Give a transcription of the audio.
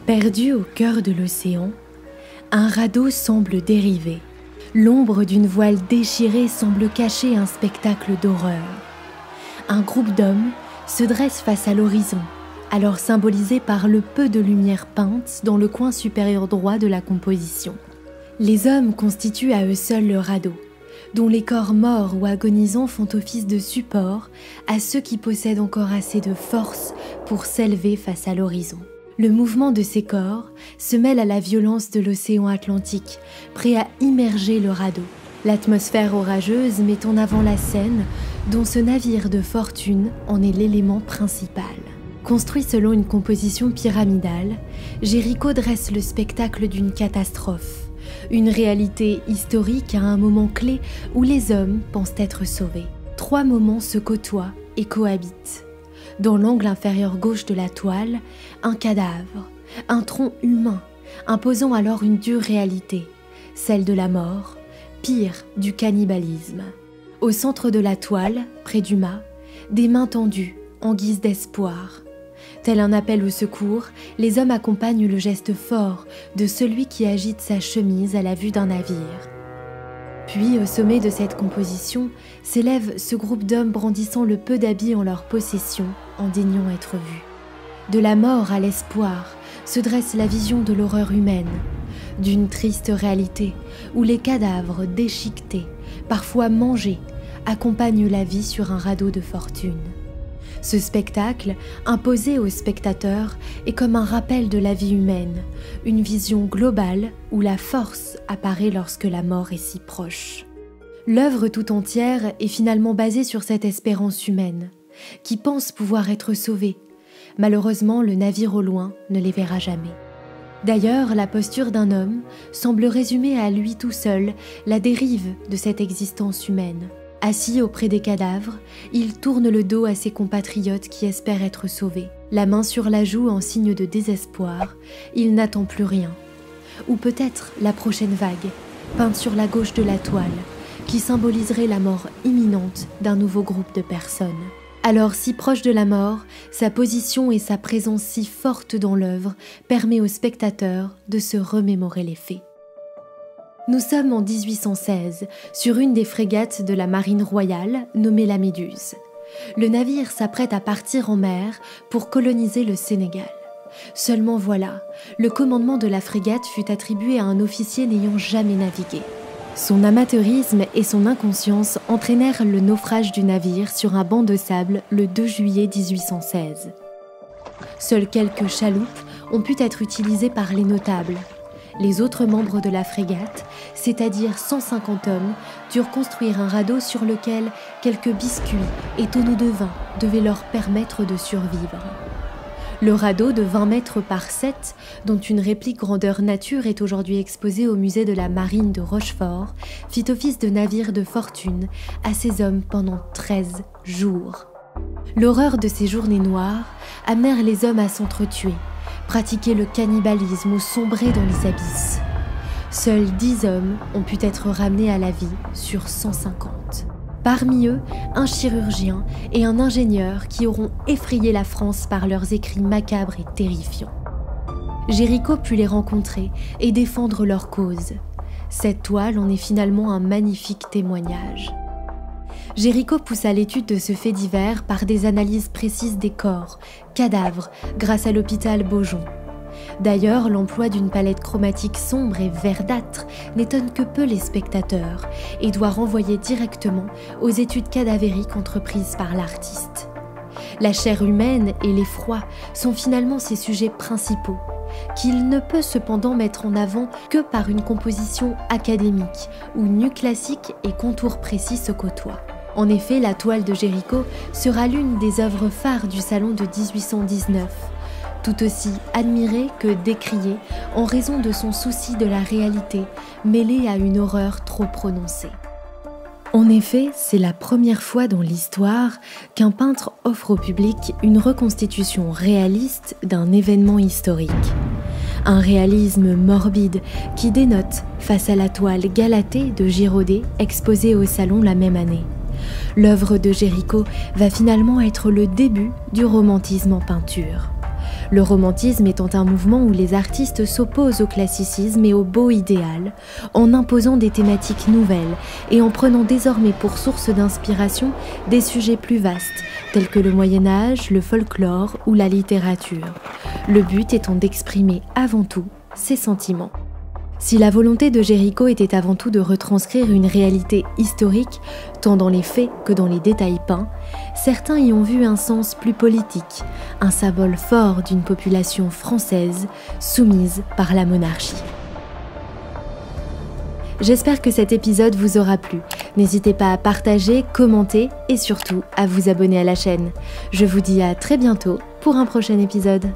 Perdu au cœur de l'océan, un radeau semble dériver. L'ombre d'une voile déchirée semble cacher un spectacle d'horreur. Un groupe d'hommes se dresse face à l'horizon, alors symbolisé par le peu de lumière peinte dans le coin supérieur droit de la composition. Les hommes constituent à eux seuls le radeau, dont les corps morts ou agonisants font office de support à ceux qui possèdent encore assez de force pour s'élever face à l'horizon. Le mouvement de ces corps se mêle à la violence de l'océan Atlantique, prêt à immerger le radeau. L'atmosphère orageuse met en avant la Seine, dont ce navire de fortune en est l'élément principal. Construit selon une composition pyramidale, Géricault dresse le spectacle d'une catastrophe, une réalité historique à un moment clé où les hommes pensent être sauvés. 3 moments se côtoient et cohabitent. Dans l'angle inférieur gauche de la toile, un cadavre, un tronc humain, imposant alors une dure réalité, celle de la mort, pire, du cannibalisme. Au centre de la toile, près du mât, des mains tendues, en guise d'espoir. Tel un appel au secours, les hommes accompagnent le geste fort de celui qui agite sa chemise à la vue d'un navire. Puis, au sommet de cette composition, s'élève ce groupe d'hommes brandissant le peu d'habits en leur possession, en daignant être vus. De la mort à l'espoir se dresse la vision de l'horreur humaine, d'une triste réalité où les cadavres déchiquetés, parfois mangés, accompagnent la vie sur un radeau de fortune. Ce spectacle, imposé aux spectateurs, est comme un rappel de la vie humaine, une vision globale où la force apparaît lorsque la mort est si proche. L'œuvre tout entière est finalement basée sur cette espérance humaine, qui pense pouvoir être sauvée. Malheureusement, le navire au loin ne les verra jamais. D'ailleurs, la posture d'un homme semble résumer à lui tout seul la dérive de cette existence humaine. Assis auprès des cadavres, il tourne le dos à ses compatriotes qui espèrent être sauvés. La main sur la joue en signe de désespoir, il n'attend plus rien. Ou peut-être la prochaine vague, peinte sur la gauche de la toile, qui symboliserait la mort imminente d'un nouveau groupe de personnes. Alors, si proche de la mort, sa position et sa présence si forte dans l'œuvre permet aux spectateurs de se remémorer les faits. Nous sommes en 1816, sur une des frégates de la marine royale, nommée la Méduse. Le navire s'apprête à partir en mer pour coloniser le Sénégal. Seulement voilà, le commandement de la frégate fut attribué à un officier n'ayant jamais navigué. Son amateurisme et son inconscience entraînèrent le naufrage du navire sur un banc de sable le 2 juillet 1816. Seules quelques chaloupes ont pu être utilisées par les notables. Les autres membres de la frégate, c'est-à-dire 150 hommes, durent construire un radeau sur lequel quelques biscuits et tonneaux de vin devaient leur permettre de survivre. Le radeau de 20 mètres par 7, dont une réplique grandeur nature est aujourd'hui exposée au musée de la marine de Rochefort, fit office de navire de fortune à ces hommes pendant 13 jours. L'horreur de ces journées noires amenèrent les hommes à s'entretuer, pratiquer le cannibalisme ou sombrer dans les abysses. Seuls 10 hommes ont pu être ramenés à la vie sur 150. Parmi eux, un chirurgien et un ingénieur qui auront effrayé la France par leurs écrits macabres et terrifiants. Géricault put les rencontrer et défendre leur cause. Cette toile en est finalement un magnifique témoignage. Géricault poussa l'étude de ce fait divers par des analyses précises des corps, cadavres, grâce à l'hôpital Beaujon. D'ailleurs, l'emploi d'une palette chromatique sombre et verdâtre n'étonne que peu les spectateurs et doit renvoyer directement aux études cadavériques entreprises par l'artiste. La chair humaine et l'effroi sont finalement ses sujets principaux, qu'il ne peut cependant mettre en avant que par une composition académique où nus classiques et contours précis se côtoient. En effet, la toile de Géricault sera l'une des œuvres phares du salon de 1819, tout aussi admirée que décriée en raison de son souci de la réalité mêlée à une horreur trop prononcée. En effet, c'est la première fois dans l'histoire qu'un peintre offre au public une reconstitution réaliste d'un événement historique. Un réalisme morbide qui dénote face à la toile Galatée de Girodet exposée au salon la même année. L'œuvre de Géricault va finalement être le début du romantisme en peinture. Le romantisme étant un mouvement où les artistes s'opposent au classicisme et au beau idéal, en imposant des thématiques nouvelles et en prenant désormais pour source d'inspiration des sujets plus vastes, tels que le Moyen-Âge, le folklore ou la littérature. Le but étant d'exprimer avant tout ses sentiments. Si la volonté de Géricault était avant tout de retranscrire une réalité historique, tant dans les faits que dans les détails peints, certains y ont vu un sens plus politique, un symbole fort d'une population française soumise par la monarchie. J'espère que cet épisode vous aura plu. N'hésitez pas à partager, commenter et surtout à vous abonner à la chaîne. Je vous dis à très bientôt pour un prochain épisode.